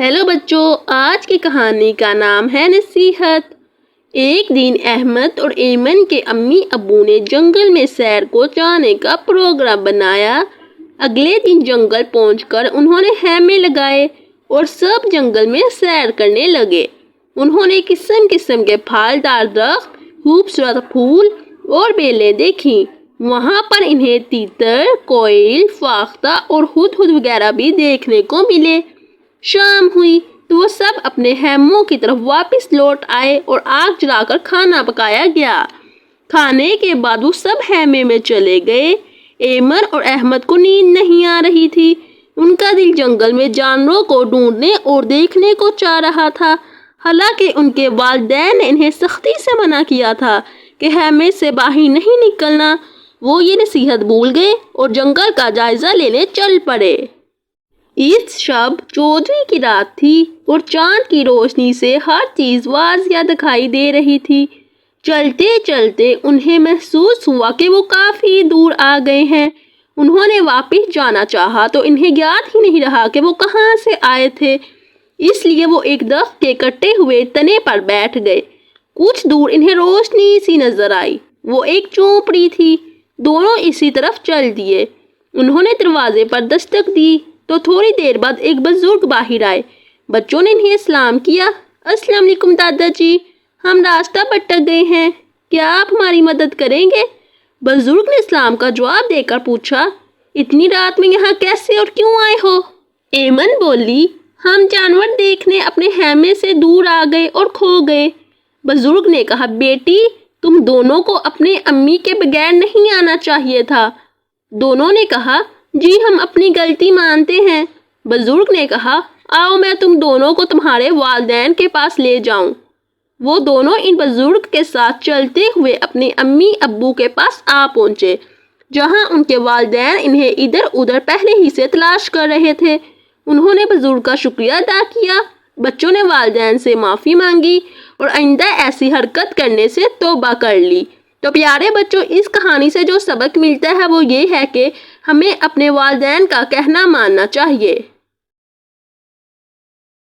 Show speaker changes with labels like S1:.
S1: Hello بچوں، آج کی کہانی کا نام ہے نصیحت۔ ایک دن احمد اور ایمن کے امی ابو نے جنگل میں سیر کو جانے کا پروگرام بنایا۔ اگلے دن جنگل پہنچ کر انہوں نے خیمے لگائے اور سب جنگل میں سیر کرنے لگے۔ انہوں نے قسم قسم کے پھلدار درخت، خوبصورت پھول اور بیلیں دیکھی۔ وہاں پر انہیں تیتر، کوئل، فاختہ اور ہدہد وغیرہ بھی دیکھنے کو ملے۔ شام ہوئی تو وہ سب اپنے خیموں کی طرف واپس لوٹ آئے اور آگ جلا کر کھانا پکایا گیا۔ کھانے کے بعد وہ سب خیمے میں چلے گئے۔ ایمن اور احمد کو نیند نہیں آ رہی تھی۔ ان کا دل جنگل میں جانوروں کو ڈھونڈنے اور دیکھنے کو چاہ رہا تھا، حالانکہ ان کے والدین نے انہیں سختی سے منع کیا تھا کہ خیمے سے باہر نہیں نکلنا۔ وہ یہ نصیحت بھول گئے اور جنگل کا جائزہ لینے چل پڑے۔ اس شب 14ویں کی رات تھی اور چاند کی روشنی سے ہر چیز واضح دکھائی دے رہی تھی۔ چلتے چلتے انہیں محسوس ہوا کہ وہ کافی دور آ گئے ہیں۔ انہوں نے واپس جانا چاہا تو انہیں یاد ہی نہیں رہا کہ وہ کہاں سے آئے تھے، اس لیے وہ ایک درخت کے کٹے ہوئے تنے پر بیٹھ گئے۔ کچھ دور انہیں روشنی سی نظر آئی، وہ ایک جھونپڑی تھی۔ دونوں اسی طرف چل دیے۔ انہوں نے دروازے پر دستک دی تو تھوڑی دیر بعد ایک بزرگ باہر آئے۔ بچوں نے انہیں سلام کیا۔ السلام علیکم دادا جی، ہم راستہ بھٹک گئے ہیں، کیا آپ ہماری مدد کریں گے؟ بزرگ نے سلام کا جواب دے کر پوچھا، اتنی رات میں یہاں کیسے اور کیوں آئے ہو؟ ایمن بولی، ہم جانور دیکھنے اپنے خیمے سے دور آ گئے اور کھو گئے۔ بزرگ نے کہا، بیٹی تم دونوں کو اپنے امی کے بغیر نہیں آنا چاہیے تھا۔ دونوں نے کہا، جی ہم اپنی غلطی مانتے ہیں۔ بزرگ نے کہا، آؤ میں تم دونوں کو تمہارے والدین کے پاس لے جاؤں۔ وہ دونوں ان بزرگ کے ساتھ چلتے ہوئے اپنے امی ابو کے پاس آ پہنچے، جہاں ان کے والدین انہیں ادھر ادھر پہلے ہی سے تلاش کر رہے تھے۔ انہوں نے بزرگ کا شکریہ ادا کیا۔ بچوں نے والدین سے معافی مانگی اور آئندہ ایسی حرکت کرنے سے توبہ کر لی۔ تو پیارے بچوں، اس کہانی سے جو سبق ملتا ہے وہ یہ ہے کہ ہمیں اپنے والدین کا کہنا ماننا چاہیے۔